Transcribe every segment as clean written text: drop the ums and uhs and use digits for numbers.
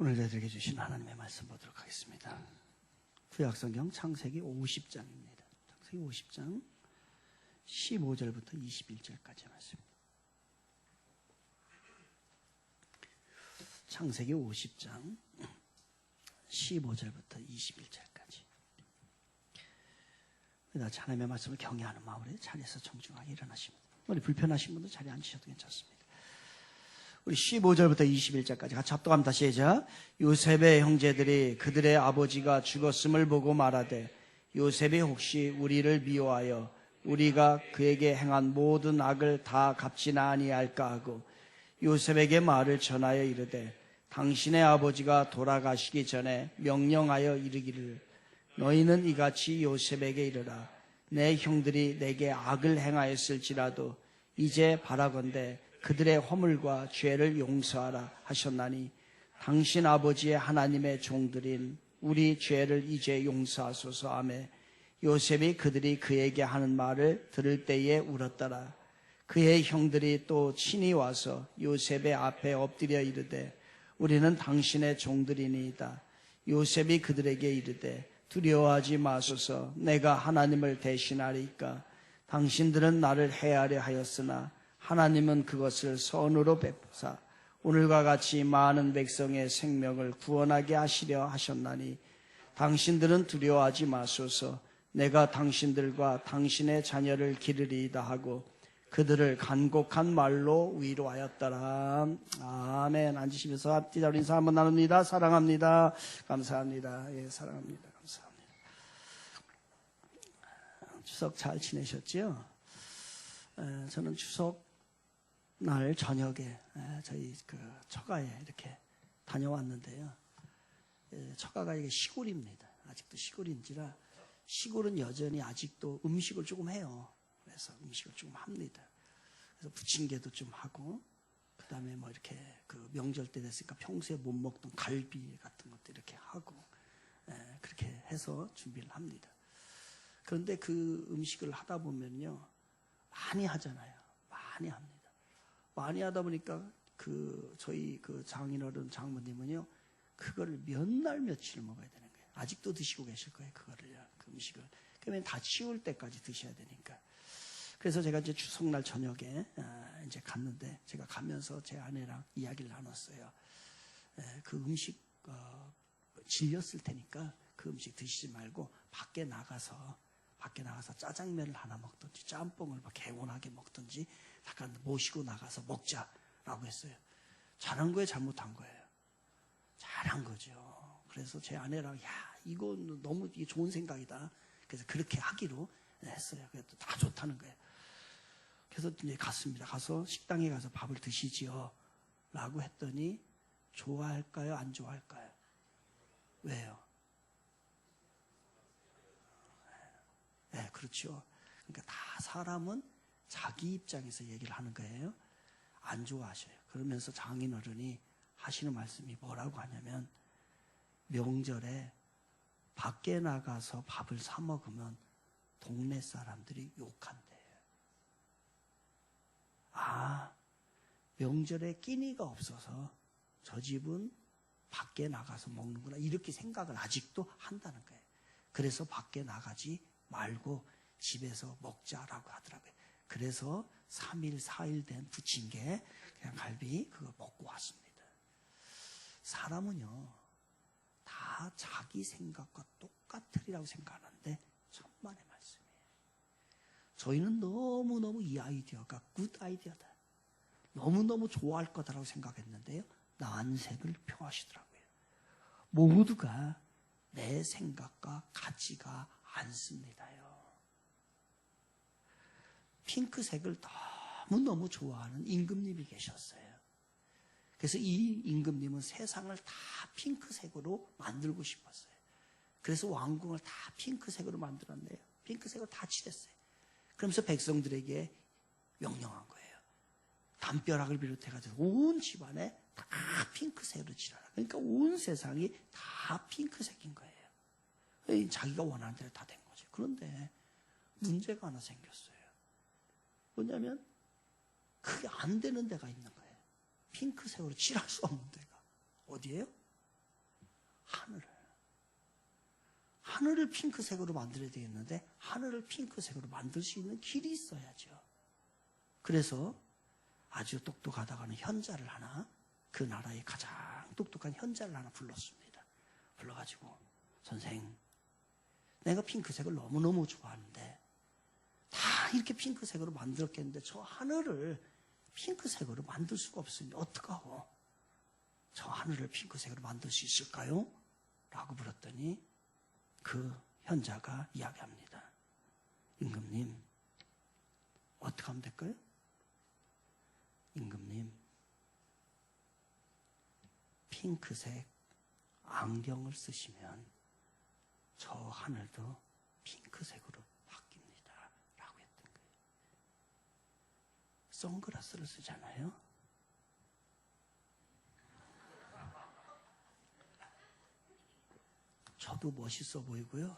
오늘 저희들에게 주신 하나님의 말씀 보도록 하겠습니다. 구약성경 창세기 50장입니다. 창세기 50장 15절부터 21절까지 말씀입니다. 창세기 50장 15절부터 21절까지. 하나님의 말씀을 경외하는 마음으로 자리에서 정중하게 일어나십니다. 우리 불편하신 분도 자리에 앉으셔도 괜찮습니다. 우리 15절부터 21절까지 같이 합독합니다. 시작. 요셉의 형제들이 그들의 아버지가 죽었음을 보고 말하되 요셉이 혹시 우리를 미워하여 우리가 그에게 행한 모든 악을 다 갚지나 아니할까 하고 요셉에게 말을 전하여 이르되 당신의 아버지가 돌아가시기 전에 명령하여 이르기를 너희는 이같이 요셉에게 이르라. 내 형들이 내게 악을 행하였을지라도 이제 바라건대 그들의 허물과 죄를 용서하라 하셨나니 당신 아버지의 하나님의 종들인 우리 죄를 이제 용서하소서 하며 요셉이 그들이 그에게 하는 말을 들을 때에 울었더라. 그의 형들이 또 친히 와서 요셉의 앞에 엎드려 이르되 우리는 당신의 종들이니이다. 요셉이 그들에게 이르되 두려워하지 마소서. 내가 하나님을 대신하리이까. 당신들은 나를 해하려 하였으나 하나님은 그것을 선으로 베푸사 오늘과 같이 많은 백성의 생명을 구원하게 하시려 하셨나니 당신들은 두려워하지 마소서. 내가 당신들과 당신의 자녀를 기르리이다 하고 그들을 간곡한 말로 위로하였더라. 아멘. 앉으시면서 앞뒤 잡은 인사 한번 나눕니다. 사랑합니다. 감사합니다. 예, 사랑합니다. 감사합니다. 추석 잘 지내셨죠? 저는 추석 날 저녁에 저희 그 처가에 이렇게 다녀왔는데요. 처가가 이게 시골입니다. 아직도 시골인지라 시골은 여전히 아직도 음식을 조금 해요. 그래서 음식을 조금 합니다. 그래서 부침개도 좀 하고, 그 다음에 뭐 이렇게 그 명절 때 됐으니까 평소에 못 먹던 갈비 같은 것도 이렇게 하고, 그렇게 해서 준비를 합니다. 그런데 그 음식을 하다 보면요, 많이 하잖아요. 많이 합니다. 많이 하다 보니까 저희 그 장인어른 장모님은요, 그거를 몇 날 며칠 먹어야 되는 거예요. 아직도 드시고 계실 거예요, 그거를요, 그 음식을. 그러면 다 치울 때까지 드셔야 되니까. 그래서 제가 이제 추석날 저녁에 이제 갔는데 제가 가면서 제 아내랑 이야기를 나눴어요. 그 음식 질렸을 테니까 그 음식 드시지 말고 밖에 나가서 짜장면을 하나 먹든지 짬뽕을 막 개운하게 먹든지 약간 모시고 나가서 먹자라고 했어요. 잘한 거예요, 잘못한 거예요? 잘한 거죠. 그래서 제 아내랑 이거 너무 좋은 생각이다. 그래서 그렇게 하기로 했어요. 그래도 다 좋다는 거예요. 그래서 이제 갔습니다. 가서 식당에 가서 밥을 드시지요 라고 했더니 좋아할까요? 안 좋아할까요? 왜요? 네, 그렇죠. 그러니까 다 사람은 자기 입장에서 얘기를 하는 거예요. 안 좋아하셔요. 그러면서 장인어른이 하시는 말씀이 뭐라고 하냐면 명절에 밖에 나가서 밥을 사 먹으면 동네 사람들이 욕한대요. 명절에 끼니가 없어서 저 집은 밖에 나가서 먹는구나 이렇게 생각을 아직도 한다는 거예요. 그래서 밖에 나가지 말고 집에서 먹자라고 하더라고요. 그래서 3일 4일 된 부침개 그냥 갈비 그거 먹고 왔습니다. 사람은요 다 자기 생각과 똑같으리라고 생각하는데 천만의 말씀이에요. 저희는 너무너무 이 아이디어가 굿 아이디어다, 너무너무 좋아할 거다라고 생각했는데요, 난색을 표하시더라고요. 모두가 내 생각과 같지가 않습니다요. 핑크색을 너무너무 좋아하는 임금님이 계셨어요. 그래서 이 임금님은 세상을 다 핑크색으로 만들고 싶었어요. 그래서 왕궁을 다 핑크색으로 만들었네요. 핑크색으로 다 칠했어요. 그러면서 백성들에게 명령한 거예요. 담벼락을 비롯해가지고 온 집안에 다 핑크색으로 칠하라. 그러니까 온 세상이 다 핑크색인 거예요. 자기가 원하는 대로 다 된 거죠. 그런데 문제가 하나 생겼어요. 뭐냐면 그게 안 되는 데가 있는 거예요. 핑크색으로 칠할 수 없는 데가. 어디예요? 하늘을 핑크색으로 만들어야 되겠는데 하늘을 핑크색으로 만들 수 있는 길이 있어야죠. 그래서 아주 똑똑하다가는 현자를 하나, 그 나라의 가장 똑똑한 현자를 하나 불렀습니다. 불러가지고 선생, 내가 핑크색을 너무너무 좋아하는데 다 이렇게 핑크색으로 만들었겠는데 저 하늘을 핑크색으로 만들 수가 없으니 어떡하고 저 하늘을 핑크색으로 만들 수 있을까요? 라고 물었더니 그 현자가 이야기합니다. 임금님, 어떻게 하면 될까요? 임금님, 핑크색 안경을 쓰시면 저 하늘도 핑크색으로 바뀝니다. 라고 했던 거예요. 선글라스를 쓰잖아요. 저도 멋있어 보이고요.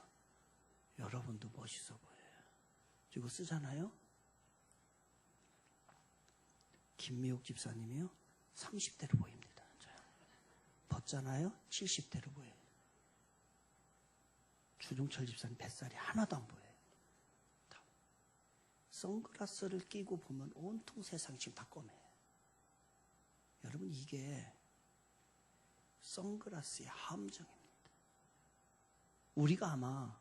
여러분도 멋있어 보여요. 이거 쓰잖아요. 김미옥 집사님이요. 30대로 보입니다. 벗잖아요. 70대로 보여요. 주종철 집사님 뱃살이 하나도 안 보여요. 선글라스를 끼고 보면 온통 세상이 지금 다 검해요. 여러분, 이게 선글라스의 함정입니다. 우리가 아마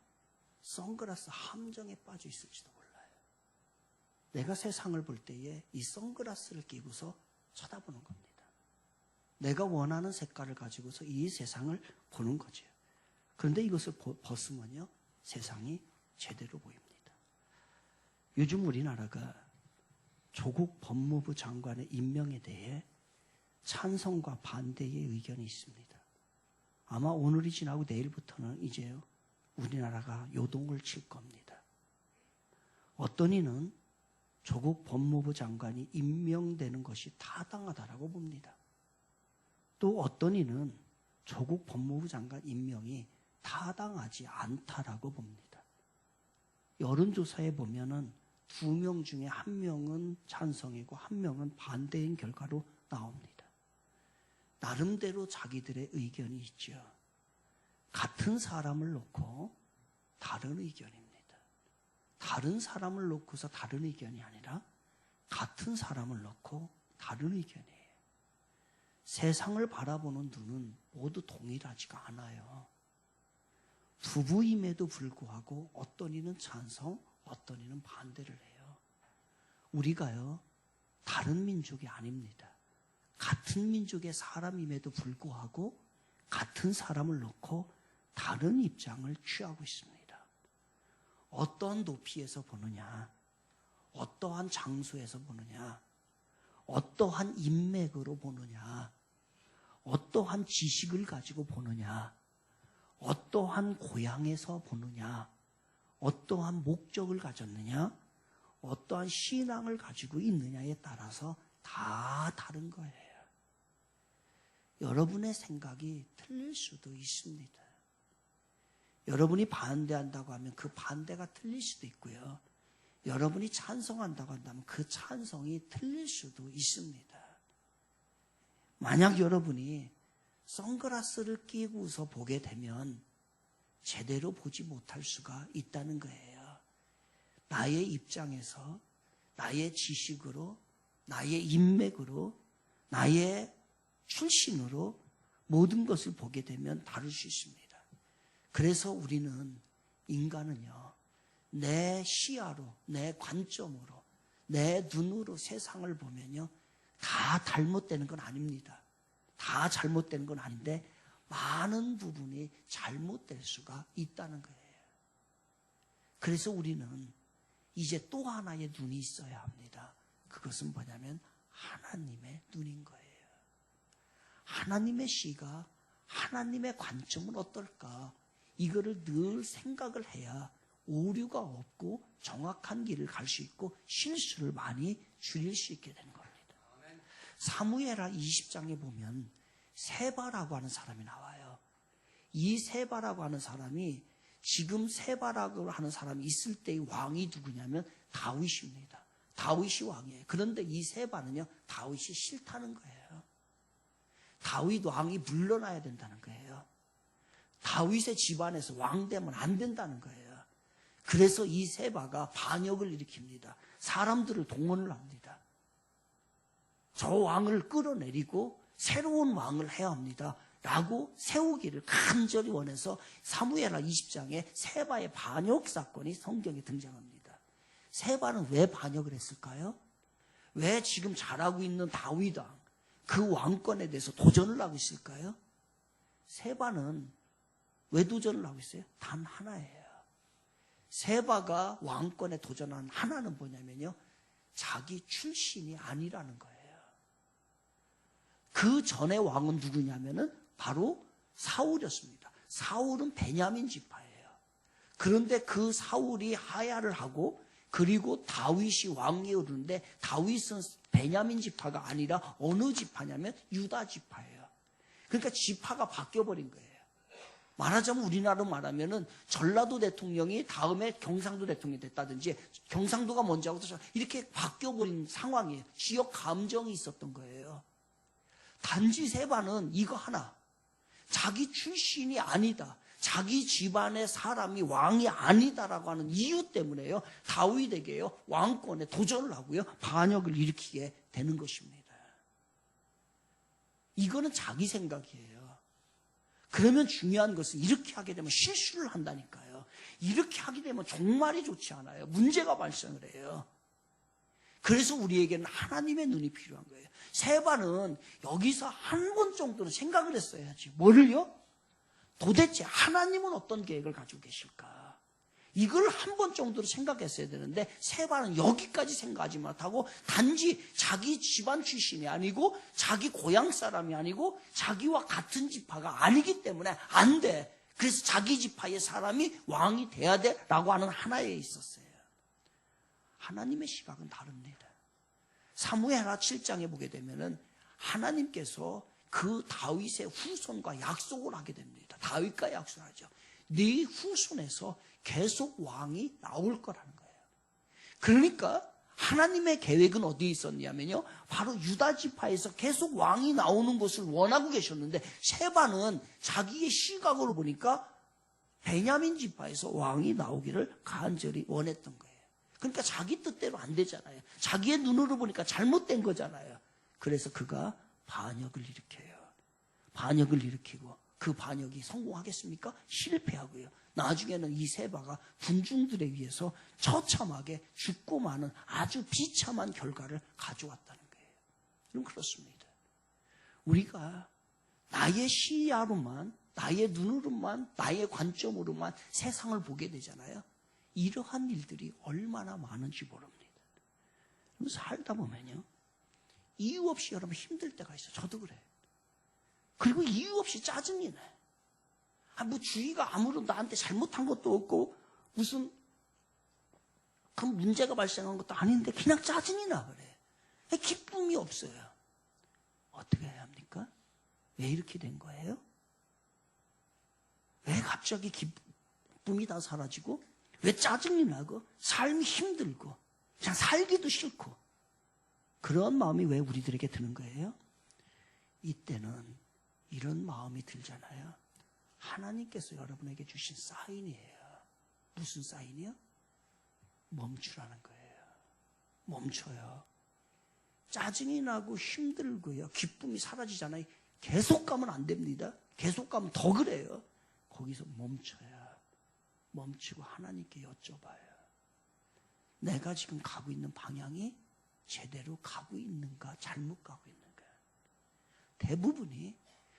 선글라스 함정에 빠져 있을지도 몰라요. 내가 세상을 볼 때에 이 선글라스를 끼고서 쳐다보는 겁니다. 내가 원하는 색깔을 가지고서 이 세상을 보는 거죠. 그런데 이것을 벗으면요, 세상이 제대로 보입니다. 요즘 우리나라가 조국 법무부 장관의 임명에 대해 찬성과 반대의 의견이 있습니다. 아마 오늘이 지나고 내일부터는 이제요, 우리나라가 요동을 칠 겁니다. 어떤 이는 조국 법무부 장관이 임명되는 것이 타당하다라고 봅니다. 또 어떤 이는 조국 법무부 장관 임명이 타당하지 않다라고 봅니다. 여론조사에 보면은 2명 중에 1명은 찬성이고 1명은 반대인 결과로 나옵니다. 나름대로 자기들의 의견이 있죠. 같은 사람을 놓고 다른 의견입니다. 다른 사람을 놓고서 다른 의견이 아니라 같은 사람을 놓고 다른 의견이에요. 세상을 바라보는 눈은 모두 동일하지가 않아요. 부부임에도 불구하고 어떤 이는 찬성, 어떤 이는 반대를 해요. 우리가요, 다른 민족이 아닙니다. 같은 민족의 사람임에도 불구하고 같은 사람을 놓고 다른 입장을 취하고 있습니다. 어떠한 높이에서 보느냐, 어떠한 장소에서 보느냐, 어떠한 인맥으로 보느냐, 어떠한 지식을 가지고 보느냐, 어떠한 고향에서 보느냐, 어떠한 목적을 가졌느냐, 어떠한 신앙을 가지고 있느냐에 따라서 다 다른 거예요. 여러분의 생각이 틀릴 수도 있습니다. 여러분이 반대한다고 하면 그 반대가 틀릴 수도 있고요. 여러분이 찬성한다고 한다면 그 찬성이 틀릴 수도 있습니다. 만약 여러분이 선글라스를 끼고서 보게 되면 제대로 보지 못할 수가 있다는 거예요. 나의 입장에서, 나의 지식으로, 나의 인맥으로, 나의 출신으로 모든 것을 보게 되면 다를 수 있습니다. 그래서 우리는, 인간은요, 내 시야로, 내 관점으로, 내 눈으로 세상을 보면요, 다 잘못되는 건 아닙니다. 다 잘못되는 건 아닌데 많은 부분이 잘못될 수가 있다는 거예요. 그래서 우리는 이제 또 하나의 눈이 있어야 합니다. 그것은 뭐냐면 하나님의 눈인 거예요. 하나님의 시가, 하나님의 관점은 어떨까? 이거를 늘 생각을 해야 오류가 없고 정확한 길을 갈 수 있고 실수를 많이 줄일 수 있게 되는 겁니다. 사무엘하 20장에 보면 세바라고 하는 사람이 나와요. 이 세바라고 하는 사람이, 지금 세바라고 하는 사람이 있을 때의 왕이 누구냐면 다윗입니다. 다윗이 왕이에요. 그런데 이 세바는요, 다윗이 싫다는 거예요. 다윗 왕이 물러나야 된다는 거예요. 다윗의 집안에서 왕 되면 안 된다는 거예요. 그래서 이 세바가 반역을 일으킵니다. 사람들을 동원을 합니다. 저 왕을 끌어내리고 새로운 왕을 해야 합니다. 라고 세우기를 간절히 원해서 사무엘하 20장에 세바의 반역 사건이 성경에 등장합니다. 세바는 왜 반역을 했을까요? 왜 지금 잘하고 있는 다윗 왕, 그 왕권에 대해서 도전을 하고 있을까요? 세바는 왜 도전을 하고 있어요? 단 하나예요. 세바가 왕권에 도전한 하나는 뭐냐면요, 자기 출신이 아니라는 거예요. 그 전에 왕은 누구냐면은 바로 사울이었습니다. 사울은 베냐민 지파예요. 그런데 그 사울이 하야를 하고 그리고 다윗이 왕위에 오르는데 다윗은 베냐민 지파가 아니라 어느 지파냐면 유다 지파예요. 그러니까 지파가 바뀌어버린 거예요. 말하자면 우리나라로 말하면은 전라도 대통령이 다음에 경상도 대통령이 됐다든지 경상도가 먼저 하고 이렇게 바뀌어버린 상황이에요. 지역 감정이 있었던 거예요. 단지 세바는 이거 하나, 자기 출신이 아니다, 자기 집안의 사람이 왕이 아니다라고 하는 이유 때문에요, 다윗에게요 왕권에 도전을 하고요 반역을 일으키게 되는 것입니다. 이거는 자기 생각이에요. 그러면 중요한 것은 이렇게 하게 되면 실수를 한다니까요. 이렇게 하게 되면 정말이 좋지 않아요. 문제가 발생을 해요. 그래서 우리에게는 하나님의 눈이 필요한 거예요. 세바는 여기서 한 번 정도는 생각을 했어야지. 뭐를요? 도대체 하나님은 어떤 계획을 가지고 계실까? 이걸 한 번 정도로 생각했어야 되는데 세바는 여기까지 생각하지 못하고 단지 자기 집안 출신이 아니고 자기 고향 사람이 아니고 자기와 같은 지파가 아니기 때문에 안 돼. 그래서 자기 지파의 사람이 왕이 돼야 돼라고 하는 하나에 있었어요. 하나님의 시각은 다릅니다. 사무엘하 7장에 보게 되면은 하나님께서 그 다윗의 후손과 약속을 하게 됩니다. 다윗과 약속하죠. 네 후손에서 계속 왕이 나올 거라는 거예요. 그러니까 하나님의 계획은 어디에 있었냐면요, 바로 유다 지파에서 계속 왕이 나오는 것을 원하고 계셨는데 세바는 자기의 시각으로 보니까 베냐민 지파에서 왕이 나오기를 간절히 원했던 거예요. 그러니까 자기 뜻대로 안 되잖아요. 자기의 눈으로 보니까 잘못된 거잖아요. 그래서 그가 반역을 일으켜요. 반역을 일으키고 그 반역이 성공하겠습니까? 실패하고요. 나중에는 이 세바가 군중들에 의해서 처참하게 죽고 마는 아주 비참한 결과를 가져왔다는 거예요. 여러분, 그렇습니다. 우리가 나의 시야로만, 나의 눈으로만, 나의 관점으로만 세상을 보게 되잖아요. 이러한 일들이 얼마나 많은지 모릅니다. 살다 보면요, 이유 없이 여러분 힘들 때가 있어요. 저도 그래요. 그리고 이유 없이 짜증이 나요. 뭐 주위가 아무런 나한테 잘못한 것도 없고 무슨 그 문제가 발생한 것도 아닌데 그냥 짜증이 나버려요. 기쁨이 없어요. 어떻게 해야 합니까? 왜 이렇게 된 거예요? 왜 갑자기 기쁨이 다 사라지고 왜 짜증이 나고 삶이 힘들고 그냥 살기도 싫고 그런 마음이 왜 우리들에게 드는 거예요? 이때는 이런 마음이 들잖아요. 하나님께서 여러분에게 주신 사인이에요. 무슨 사인이요? 멈추라는 거예요. 멈춰요. 짜증이 나고 힘들고요, 기쁨이 사라지잖아요. 계속 가면 안 됩니다. 계속 가면 더 그래요. 거기서 멈춰요. 멈추고 하나님께 여쭤봐요. 내가 지금 가고 있는 방향이 제대로 가고 있는가, 잘못 가고 있는가. 대부분이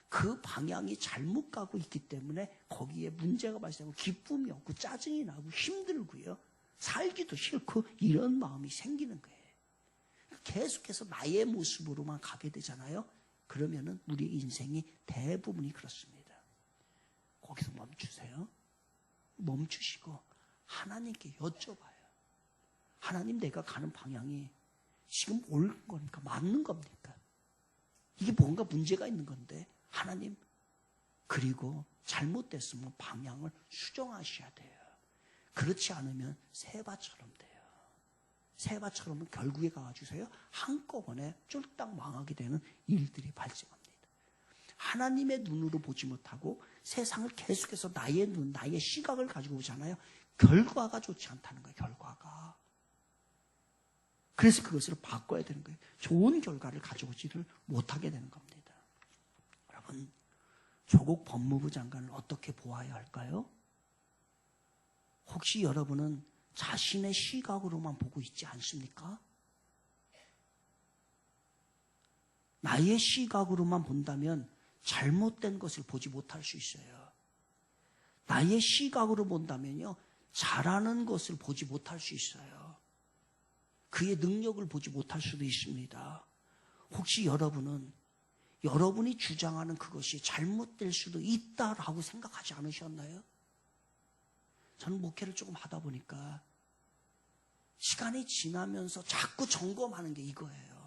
그 방향이 잘못 가고 있기 때문에 거기에 문제가 발생하고 기쁨이 없고 짜증이 나고 힘들고요, 살기도 싫고 이런 마음이 생기는 거예요. 계속해서 나의 모습으로만 가게 되잖아요. 그러면은 우리 인생이 대부분이 그렇습니다. 거기서 멈추세요. 멈추시고 하나님께 여쭤봐요. 하나님, 내가 가는 방향이 지금 옳은 겁니까? 맞는 겁니까? 이게 뭔가 문제가 있는 건데 하나님, 그리고 잘못됐으면 방향을 수정하셔야 돼요. 그렇지 않으면 세바처럼 돼요. 세바처럼은 결국에 가주세요. 한꺼번에 쫄딱 망하게 되는 일들이 발생합니다. 하나님의 눈으로 보지 못하고 세상을 계속해서 나의 눈, 나의 시각을 가지고 보잖아요. 결과가 좋지 않다는 거예요. 결과가. 그래서 그것을 바꿔야 되는 거예요. 좋은 결과를 가져오지를 못하게 되는 겁니다. 여러분, 조국 법무부 장관을 어떻게 보아야 할까요? 혹시 여러분은 자신의 시각으로만 보고 있지 않습니까? 나의 시각으로만 본다면 잘못된 것을 보지 못할 수 있어요. 나의 시각으로 본다면요, 잘하는 것을 보지 못할 수 있어요. 그의 능력을 보지 못할 수도 있습니다. 혹시 여러분은 여러분이 주장하는 그것이 잘못될 수도 있다라고 생각하지 않으셨나요? 저는 목회를 조금 하다 보니까 시간이 지나면서 자꾸 점검하는 게 이거예요.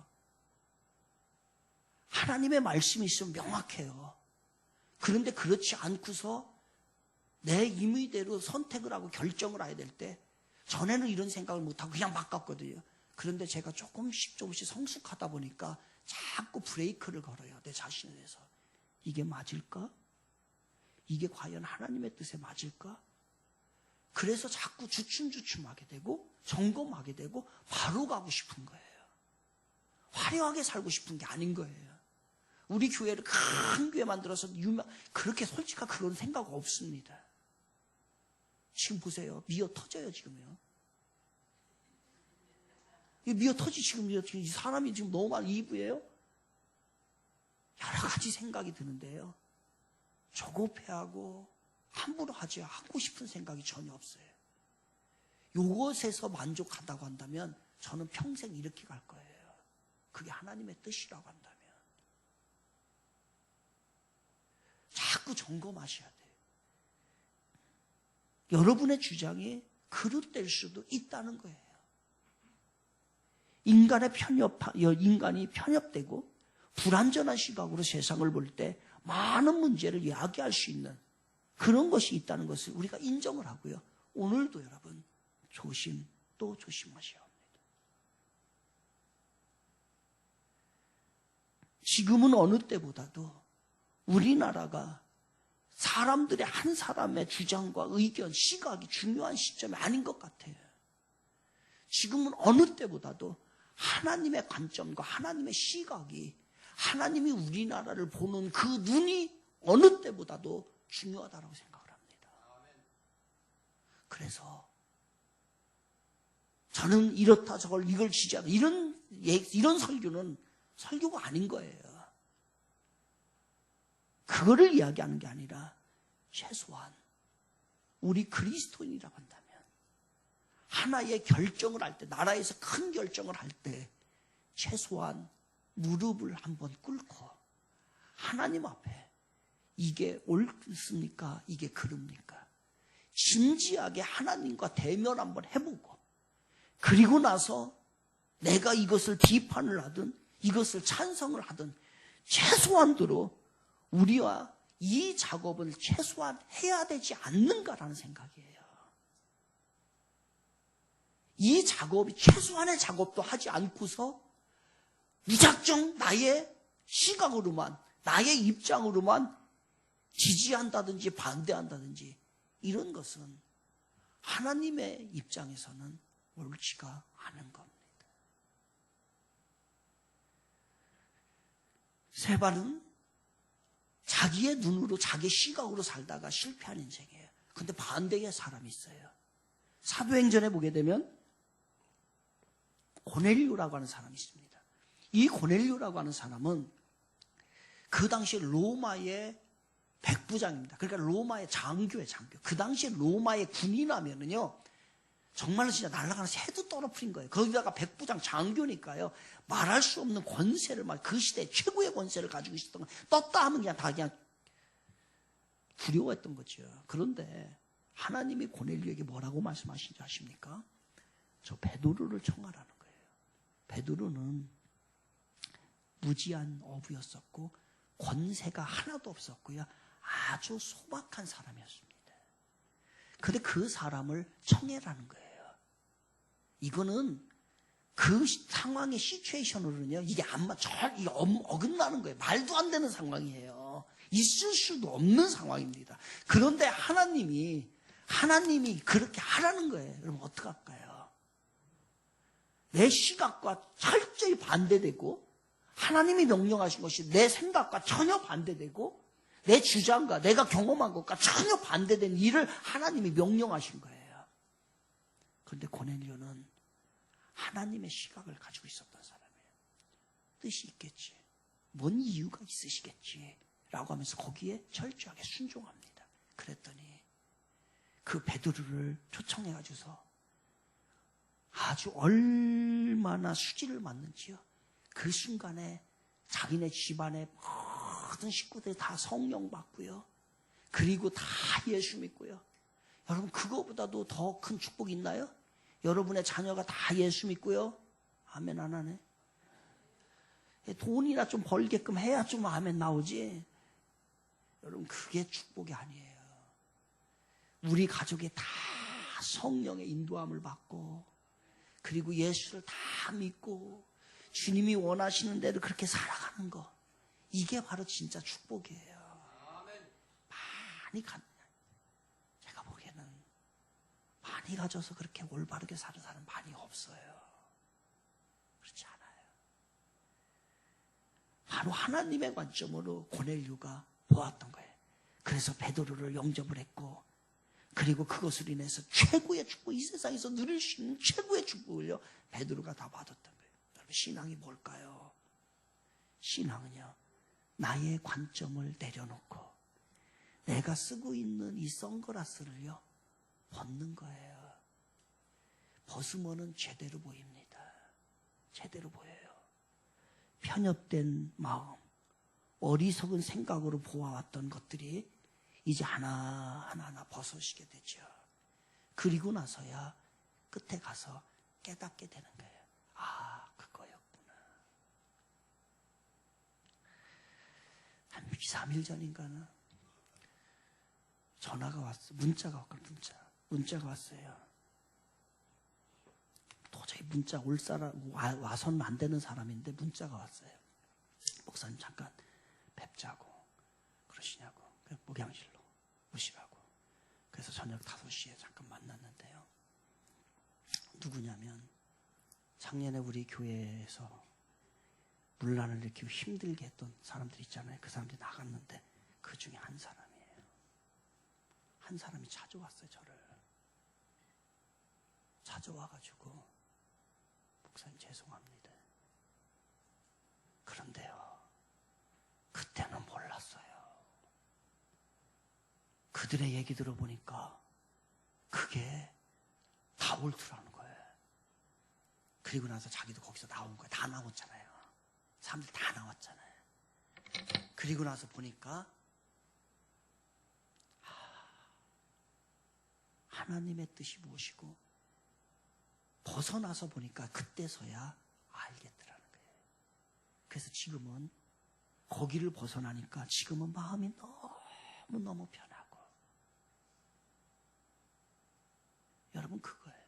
하나님의 말씀이 있으면 명확해요. 그런데 그렇지 않고서 내 임의대로 선택을 하고 결정을 해야 될 때 전에는 이런 생각을 못하고 그냥 막 갔거든요. 그런데 제가 조금씩 성숙하다 보니까 자꾸 브레이크를 걸어요. 내 자신에 대해서. 이게 맞을까? 이게 과연 하나님의 뜻에 맞을까? 그래서 자꾸 주춤주춤하게 되고 점검하게 되고 바로 가고 싶은 거예요. 화려하게 살고 싶은 게 아닌 거예요. 우리 교회를 큰 교회 만들어서 그렇게 솔직한 그런 생각 없습니다. 지금 보세요. 미어 터져요, 지금요. 미어 터지, 지금 이 사람이 지금 너무 많이 이부예요. 여러 가지 생각이 드는데요. 조급해하고 함부로 하고 싶은 생각이 전혀 없어요. 이것에서 만족한다고 한다면 저는 평생 이렇게 갈 거예요. 그게 하나님의 뜻이라고 한다면. 자꾸 점검하셔야 돼요. 여러분의 주장이 그릇될 수도 있다는 거예요. 인간이 편협되고 불완전한 시각으로 세상을 볼 때 많은 문제를 이야기할 수 있는 그런 것이 있다는 것을 우리가 인정을 하고요. 오늘도 여러분 또 조심하셔야 합니다. 지금은 어느 때보다도 우리나라가 사람들의 한 사람의 주장과 의견, 시각이 중요한 시점이 아닌 것 같아요. 지금은 어느 때보다도 하나님의 관점과 하나님의 시각이 하나님이 우리나라를 보는 그 눈이 어느 때보다도 중요하다고 생각을 합니다. 그래서 저는 이렇다 저걸 이걸 지지하다 이런 설교는 설교가 아닌 거예요. 그거를 이야기하는 게 아니라 최소한 우리 그리스도인이라고 한다면 하나의 결정을 할 때, 나라에서 큰 결정을 할 때 최소한 무릎을 한번 꿇고 하나님 앞에 이게 옳습니까? 이게 그릅니까? 진지하게 하나님과 대면 한번 해보고 그리고 나서 내가 이것을 비판을 하든 이것을 찬성을 하든 최소한도로 우리와 이 작업을 최소한 해야 되지 않는가라는 생각이에요. 이 작업이 최소한의 작업도 하지 않고서 무작정 나의 시각으로만 나의 입장으로만 지지한다든지 반대한다든지 이런 것은 하나님의 입장에서는 옳지가 않은 겁니다. 세바는 자기의 눈으로 자기 시각으로 살다가 실패한 인생이에요. 그런데 반대의 사람이 있어요. 사도행전에 보게 되면 고넬료라고 하는 사람이 있습니다. 이 고넬료라고 하는 사람은 그 당시 로마의 백부장입니다. 그러니까 로마의 장교예요, 장교. 그 당시 로마의 군인하면은요, 정말로 진짜 날아가는 새도 떨어뜨린 거예요. 거기다가 백부장 장교니까요, 말할 수 없는 권세를 그 시대 최고의 권세를 가지고 있었던 거. 떴다 하면 그냥 다 그냥 두려워했던 거죠. 그런데 하나님이 고넬료에게 뭐라고 말씀하신지 아십니까? 저 베드로를 청하라는 거예요. 베드로는 무지한 어부였었고 권세가 하나도 없었고요. 아주 소박한 사람이었습니다. 그런데 그 사람을 청해라는 거예요. 이거는 그 상황의 시츄에이션으로는요, 이게 이게 어긋나는 거예요. 말도 안 되는 상황이에요. 있을 수도 없는 상황입니다. 그런데 하나님이 그렇게 하라는 거예요. 여러분 어떡할까요? 내 시각과 철저히 반대되고 하나님이 명령하신 것이 내 생각과 전혀 반대되고 내 주장과 내가 경험한 것과 전혀 반대된 일을 하나님이 명령하신 거예요. 그런데 고넬료는 하나님의 시각을 가지고 있었던 사람이에요. 뜻이 있겠지. 뭔 이유가 있으시겠지. 라고 하면서 거기에 철저하게 순종합니다. 그랬더니 그 베드로를 초청해가지고서 아주 얼마나 수지를 맞는지요. 그 순간에 자기네 집안의 모든 식구들이 다 성령 받고요. 그리고 다 예수 믿고요. 여러분 그거보다도 더 큰 축복이 있나요? 여러분의 자녀가 다 예수 믿고요. 아멘 안 하네. 돈이나 좀 벌게끔 해야 좀 아멘 나오지. 여러분 그게 축복이 아니에요. 우리 가족이 다 성령의 인도함을 받고 그리고 예수를 다 믿고 주님이 원하시는 대로 그렇게 살아가는 거. 이게 바로 진짜 축복이에요. 제가 보기에는 많이 가져서 그렇게 올바르게 사는 사람 많이 없어요. 그렇지 않아요. 바로 하나님의 관점으로 고넬료가 보았던 거예요. 그래서 베드로를 영접을 했고 그리고 그것을 인해서 최고의 축복, 이 세상에서 누릴 수 있는 최고의 축복을요 베드로가 다 받았던 거예요. 여러분 신앙이 뭘까요? 신앙은요 나의 관점을 내려놓고 내가 쓰고 있는 이 선글라스를요 벗는 거예요. 벗으면은 제대로 보입니다. 제대로 보여요. 편협된 마음, 어리석은 생각으로 보아왔던 것들이 이제 하나하나 벗어지게 되죠. 그리고 나서야 끝에 가서 깨닫게 되는 거예요. 아, 그거였구나. 한 2, 3일 전인가는 전화가 왔어요. 문자가 왔거든요. 문자가 왔어요. 도저히 문자 올 사람, 와서는 안 되는 사람인데 문자가 왔어요. 목사님 잠깐 뵙자고 그러시냐고. 목양실로 오시라고. 그래서 저녁 5시에 잠깐 만났는데요. 누구냐면 작년에 우리 교회에서 문란을 일으키고 힘들게 했던 사람들 있잖아요. 그 사람들이 나갔는데 그 중에 한 사람이에요. 한 사람이 찾아왔어요. 저를. 찾아와가지고 목사님 죄송합니다. 그런데요. 그때는 몰랐어요. 그들의 얘기 들어보니까 그게 다 옳더라는 거예요. 그리고 나서 자기도 거기서 나온 거예요. 다 나왔잖아요. 사람들 다 나왔잖아요. 그리고 나서 보니까 하나님의 뜻이 무엇이고 벗어나서 보니까 그때서야 알겠더라는 거예요. 그래서 지금은 거기를 벗어나니까 지금은 마음이 너무너무 편하고 여러분 그거예요.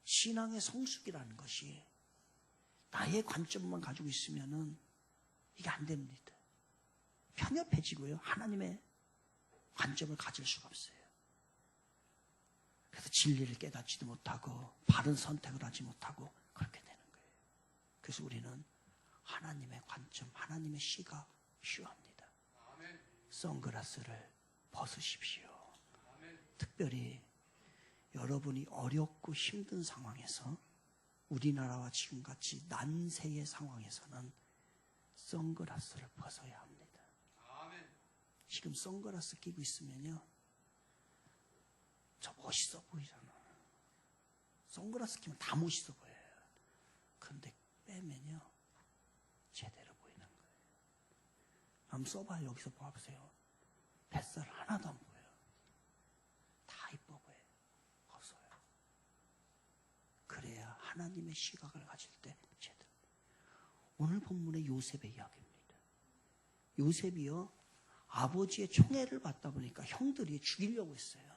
신앙의 성숙이라는 것이 나의 관점만 가지고 있으면은 이게 안 됩니다. 편협해지고요. 하나님의 관점을 가질 수가 없어요. 그래서 진리를 깨닫지도 못하고 바른 선택을 하지 못하고 그렇게 되는 거예요. 그래서 우리는 하나님의 관점, 하나님의 시가 필요합니다. 선글라스를 벗으십시오. 특별히 여러분이 어렵고 힘든 상황에서 우리나라와 지금같이 난세의 상황에서는 선글라스를 벗어야 합니다. 지금 선글라스 끼고 있으면요 저 멋있어 보이잖아. 선글라스 끼면 다 멋있어 보여요. 그런데 빼면요 제대로 보이는 거예요. 한번 써봐요. 여기서 봐보세요. 뱃살 하나도 안 보여요. 다 이뻐 보여요. 벗어요. 그래야 하나님의 시각을 가질 때 제대로. 오늘 본문의 요셉의 이야기입니다. 요셉이요 아버지의 총애를 받다 보니까 형들이 죽이려고 했어요.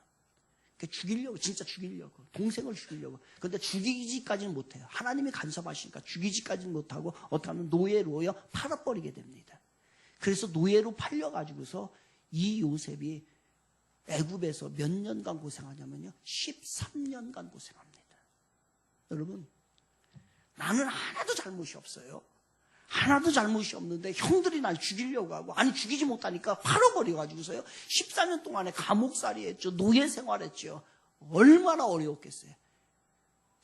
죽이려고, 진짜 죽이려고, 동생을 죽이려고. 그런데 죽이지까지는 못해요. 하나님이 간섭하시니까 죽이지까지는 못하고 어떻게 하면 노예로요 팔아버리게 됩니다. 그래서 노예로 팔려가지고서 이 요셉이 애굽에서 몇 년간 고생하냐면요, 13년간 고생합니다. 여러분, 나는 하나도 잘못이 없어요. 하나도 잘못이 없는데 형들이 날 죽이려고 하고, 아니 죽이지 못하니까 팔아버려가지고서요 14년 동안에 감옥살이 했죠. 노예 생활했죠. 얼마나 어려웠겠어요.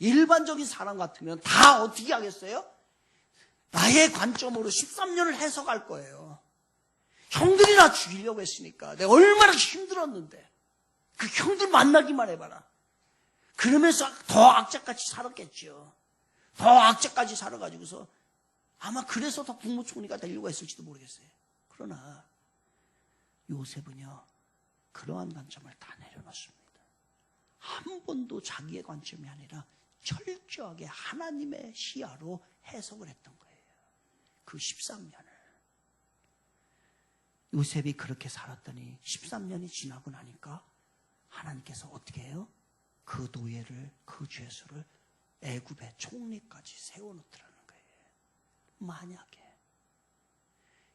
일반적인 사람 같으면 다 어떻게 하겠어요? 나의 관점으로 13년을 해석할 거예요. 형들이 나 죽이려고 했으니까 내가 얼마나 힘들었는데 그 형들 만나기만 해봐라. 그러면서 더 악착같이 살았겠죠. 더 악착같이 살아가지고서 아마 그래서 더 국무총리가 되려고 했을지도 모르겠어요. 그러나 요셉은요, 그러한 관점을 다 내려놓습니다. 한 번도 자기의 관점이 아니라 철저하게 하나님의 시야로 해석을 했던 거예요. 그 13년을. 요셉이 그렇게 살았더니 13년이 지나고 나니까 하나님께서 어떻게 해요? 그 노예를, 그 죄수를 애굽의 총리까지 세워놓더라는 거예요. 만약에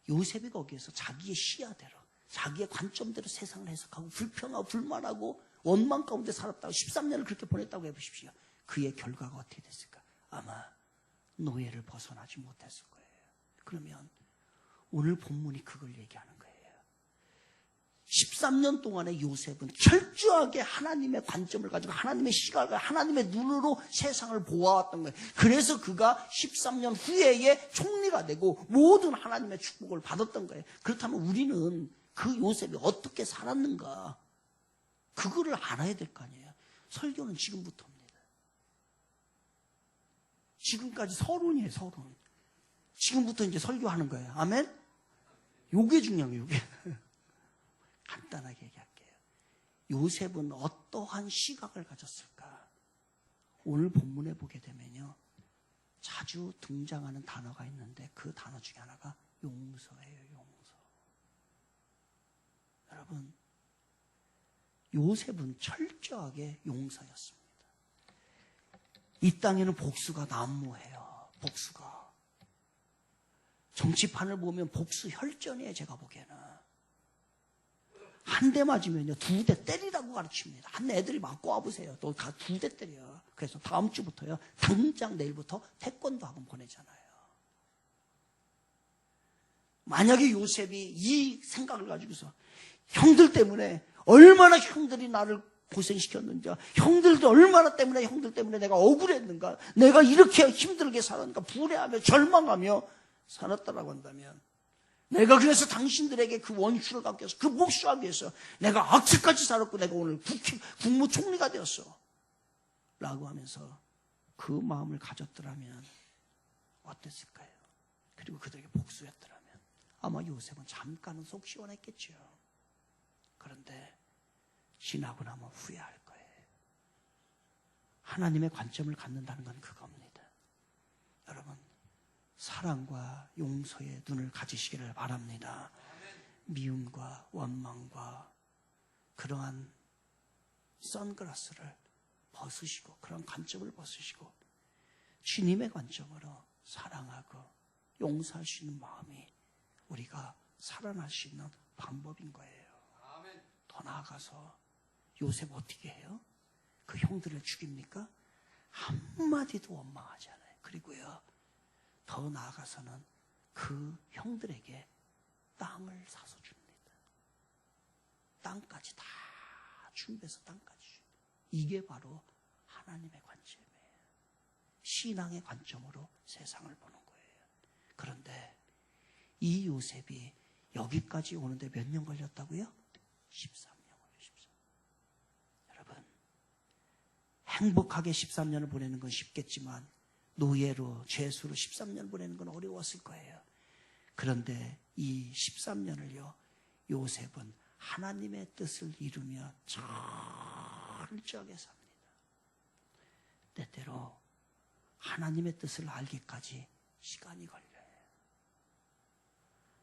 요셉이 거기에서 자기의 시야대로, 자기의 관점대로 세상을 해석하고 불평하고 불만하고 원망 가운데 살았다고 13년을 그렇게 보냈다고 해보십시오. 그의 결과가 어떻게 됐을까? 아마 노예를 벗어나지 못했을 거예요. 그러면 오늘 본문이 그걸 얘기하는 거예요. 13년 동안의 요셉은 철저하게 하나님의 관점을 가지고 하나님의 시각을, 하나님의 눈으로 세상을 보아왔던 거예요. 그래서 그가 13년 후에 총리가 되고 모든 하나님의 축복을 받았던 거예요. 그렇다면 우리는 그 요셉이 어떻게 살았는가, 그거를 알아야 될 거 아니에요. 설교는 지금부터입니다. 지금까지 서론이에요, 서론. 지금부터 이제 설교하는 거예요. 아멘? 요게 중요한 거예요, 요게. 간단하게 얘기할게요. 요셉은 어떠한 시각을 가졌을까? 오늘 본문에 보게 되면요, 자주 등장하는 단어가 있는데 그 단어 중에 하나가 용서예요. 용서. 여러분, 요셉은 철저하게 용서였습니다. 이 땅에는 복수가 난무해요. 복수가. 정치판을 보면 복수 혈전이에요. 제가 보기에는. 한 대 맞으면요, 2대 때리라고 가르칩니다. 한 애들이 맞고 와보세요. 또 다 2대 때려요. 그래서 다음 주부터요, 당장 내일부터 태권도 학원 보내잖아요. 만약에 요셉이 이 생각을 가지고서 형들 때문에 얼마나 형들이 나를 고생시켰는지, 형들도 얼마나 때문에, 형들 때문에 내가 억울했는가, 내가 이렇게 힘들게 살았는가, 불행하며 절망하며 살았다라고 한다면, 내가 그래서 당신들에게 그 원수를 갖기 위해서, 그 복수하기 위해서 내가 악착같이 살았고 내가 오늘 국무총리가 되었어 라고 하면서 그 마음을 가졌더라면 어땠을까요? 그리고 그들에게 복수했더라면 아마 요셉은 잠깐은 속 시원했겠죠. 그런데 지나고 나면 후회할 거예요. 하나님의 관점을 갖는다는 건 그겁니다. 여러분, 사랑과 용서의 눈을 가지시기를 바랍니다. 미움과 원망과 그러한 선글라스를 벗으시고, 그런 관점을 벗으시고 주님의 관점으로 사랑하고 용서할 수 있는 마음이 우리가 살아날 수 있는 방법인 거예요. 더 나아가서 요셉 어떻게 해요? 그 형들을 죽입니까? 한마디도 원망하지 않아요. 그리고요, 더 나아가서는 그 형들에게 땅을 사서 줍니다. 땅까지 다 준비해서 땅까지 줍니다. 이게 바로 하나님의 관점이에요. 신앙의 관점으로 세상을 보는 거예요. 그런데 이 요셉이 여기까지 오는데 몇 년 걸렸다고요? 13년 걸렸어요. 13년. 여러분, 행복하게 13년을 보내는 건 쉽겠지만 노예로, 죄수로 13년 보내는 건 어려웠을 거예요. 그런데 이 13년을요, 요셉은 하나님의 뜻을 이루며 철저하게 삽니다. 때때로 하나님의 뜻을 알기까지 시간이 걸려요.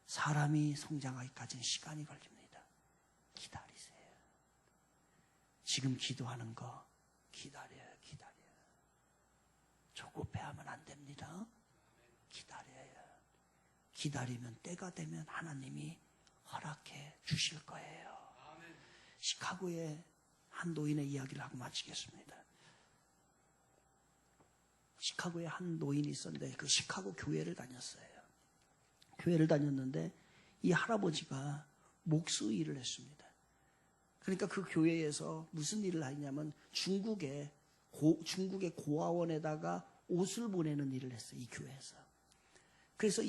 사람이 성장하기까지는 시간이 걸립니다. 기다리세요. 지금 기도하는 거 기다려요. 조급해하면 안 됩니다. 기다려요. 기다리면 때가 되면 하나님이 허락해 주실 거예요. 시카고의 한 노인의 이야기를 하고 마치겠습니다. 시카고에 한 노인이 있었는데 그 시카고 교회를 다녔어요. 교회를 다녔는데 이 할아버지가 목수 일을 했습니다. 그러니까 그 교회에서 무슨 일을 하냐면 중국의 고아원에다가 옷을 보내는 일을 했어요. 이 교회에서. 그래서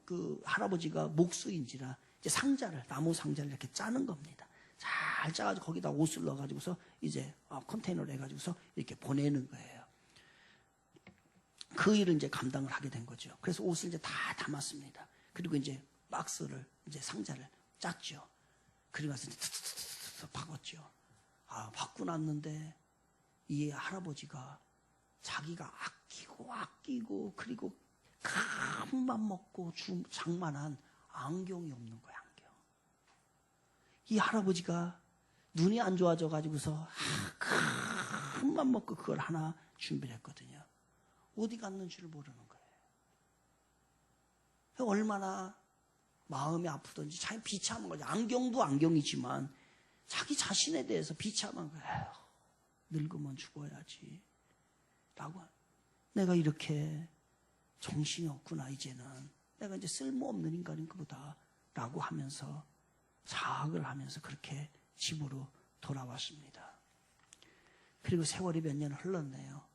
그 할아버지가 목수인지라 이제 상자를, 나무 상자를 이렇게 짜는 겁니다. 잘 짜가지고 거기다 옷을 넣어가지고서 이제 컨테이너로 해가지고서 이렇게 보내는 거예요. 그 일을 이제 감당을 하게 된 거죠. 그래서 옷을 이제 다 담았습니다. 그리고 이제 박스를, 이제 상자를 짰죠. 그리고 나서 이제 툭툭툭툭 박았죠. 박고 났는데 이 할아버지가 자기가 아끼고 그리고 큰맘 먹고 장만한 안경이 없는 거야, 안경. 이 할아버지가 눈이 안 좋아져 가지고서 큰맘 먹고 그걸 하나 준비를 했거든요. 어디 갔는지를 모르는 거예요. 얼마나 마음이 아프던지 자기 비참한 거죠. 안경도 안경이지만 자기 자신에 대해서 비참한 거예요. 늙으면 죽어야지 라고, 내가 이렇게 정신이 없구나, 이제는 내가 이제 쓸모없는 인간인가 보다 라고 하면서 자학을 하면서 그렇게 집으로 돌아왔습니다. 그리고 세월이 몇 년 흘렀네요.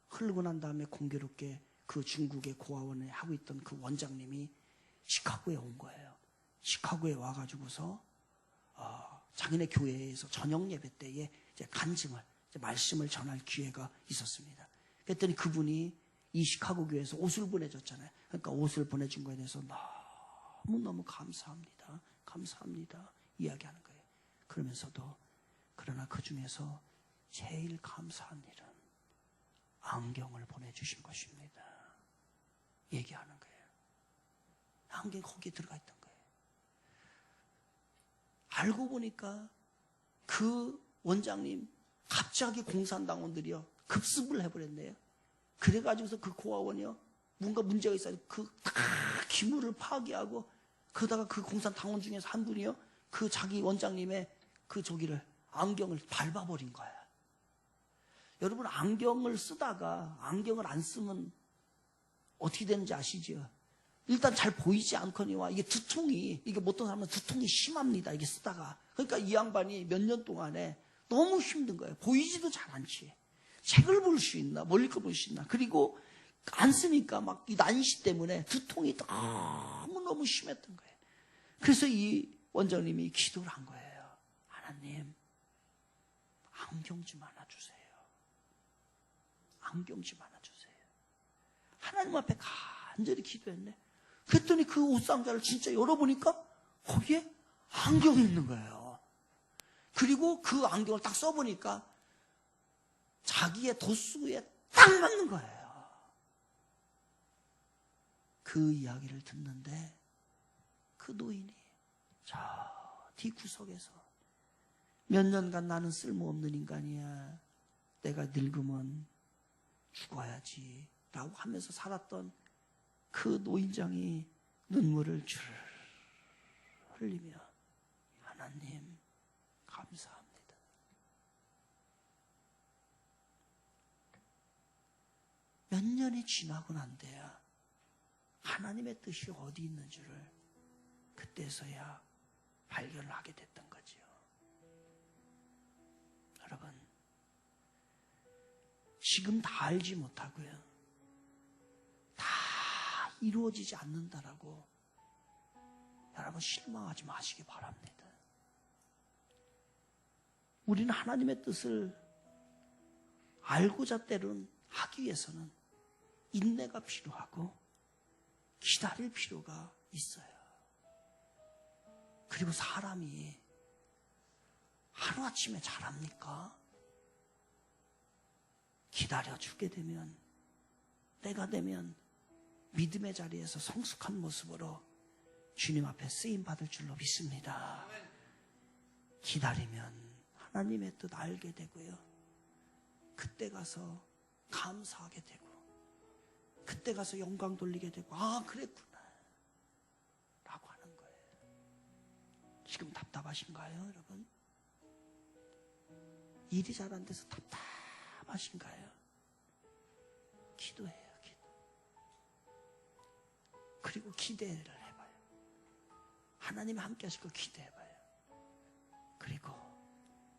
흐르고 난 다음에 공교롭게 그 중국의 고아원에 하고 있던 그 원장님이 시카고에 온 거예요. 시카고에 와가지고서 자기네 교회에서 저녁 예배 때에 이제 간증을, 이제 말씀을 전할 기회가 있었습니다. 그랬더니 그분이 이 시카고 교회에서 옷을 보내줬잖아요. 그러니까 옷을 보내준 거에 대해서 너무너무 감사합니다. 감사합니다. 이야기하는 거예요. 그러면서도 그러나 그 중에서 제일 감사한 일은 안경을 보내주신 것입니다. 얘기하는 거예요. 안경이 거기에 들어가 있던 거예요. 알고 보니까 그 원장님 갑자기 공산당원들이요 급습을 해버렸네요. 그래가지고서 그 고아원이요 뭔가 문제가 있어요. 그 기물을 파괴하고 그러다가 그 공산당원 중에서 한 분이요 그 자기 원장님의 그 안경을 밟아버린 거예요. 여러분, 안경을 쓰다가 안경을 안 쓰면 어떻게 되는지 아시죠? 일단 잘 보이지 않거니와 이게 두통이, 이게 어떤 사람은 두통이 심합니다. 이게 쓰다가. 그러니까 이 양반이 몇 년 동안에 너무 힘든 거예요. 보이지도 잘 않지. 책을 볼 수 있나, 멀리 거 볼 수 있나. 그리고 안 쓰니까 막 이 난시 때문에 두통이 너무너무 심했던 거예요. 그래서 이 원장님이 기도를 한 거예요. 하나님, 안경 좀 하나 주세요. 안경 좀 하나 주세요. 하나님 앞에 간절히 기도했네. 그랬더니 그 옷상자를 진짜 열어보니까 거기에 안경이 있는 거예요. 그리고 그 안경을 딱 써보니까 자기의 도수에 딱 맞는 거예요. 그 이야기를 듣는데 그 노인이 저 뒷구석에서 몇 년간 나는 쓸모없는 인간이야. 내가 늙으면 죽어야지 라고 하면서 살았던 그 노인장이 눈물을 줄 흘리며 하나님 감사합니다. 몇 년이 지나고 난 데야 하나님의 뜻이 어디 있는 줄을 그때서야 발견을 하게 됐던 거죠. 여러분, 지금 다 알지 못하고요, 다 이루어지지 않는다라고 여러분 실망하지 마시기 바랍니다. 우리는 하나님의 뜻을 알고자 때론 하기 위해서는 인내가 필요하고 기다릴 필요가 있어요. 그리고 사람이 하루아침에 잘합니까? 기다려주게 되면, 때가 되면 믿음의 자리에서 성숙한 모습으로 주님 앞에 쓰임받을 줄로 믿습니다. 기다리면 하나님의 뜻 알게 되고요, 그때 가서 감사하게 되고, 그때 가서 영광 돌리게 되고, 아 그랬구나, 지금 답답하신가요, 여러분? 일이 잘 안 돼서 답답하신가요? 기도해요, 기도. 그리고 기대를 해봐요. 하나님 함께 하실 거 기대해봐요. 그리고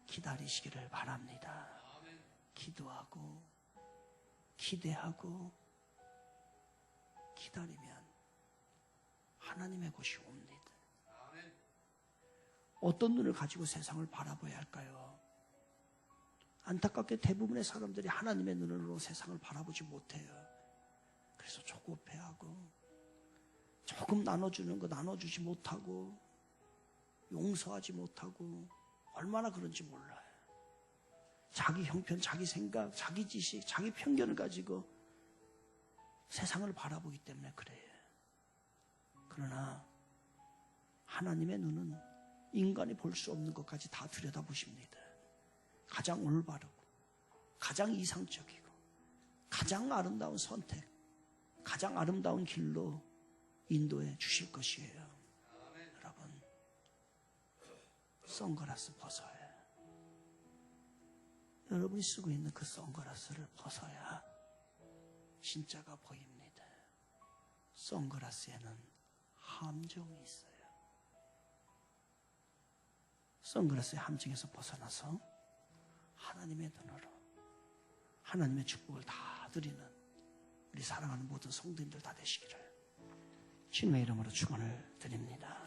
기다리시기를 바랍니다. 기도하고 기대하고 기다리면 하나님의 것이 옵니다. 어떤 눈을 가지고 세상을 바라봐야 할까요? 안타깝게 대부분의 사람들이 하나님의 눈으로 세상을 바라보지 못해요. 그래서 조급해하고 조금 나눠주는 거 나눠주지 못하고 용서하지 못하고 얼마나 그런지 몰라요. 자기 형편, 자기 생각, 자기 지식, 자기 편견을 가지고 세상을 바라보기 때문에 그래요. 그러나 하나님의 눈은 인간이 볼 수 없는 것까지 다 들여다보십니다. 가장 올바르고 가장 이상적이고 가장 아름다운 선택, 가장 아름다운 길로 인도해 주실 것이에요. 여러분, 선글라스 벗어요. 여러분이 쓰고 있는 그 선글라스를 벗어야 진짜가 보입니다. 선글라스에는 함정이 있어요. 선글라스의 함정에서 벗어나서 하나님의 눈으로 하나님의 축복을 다 드리는 우리 사랑하는 모든 성도님들 다 되시기를 주님의 이름으로 축원을 드립니다.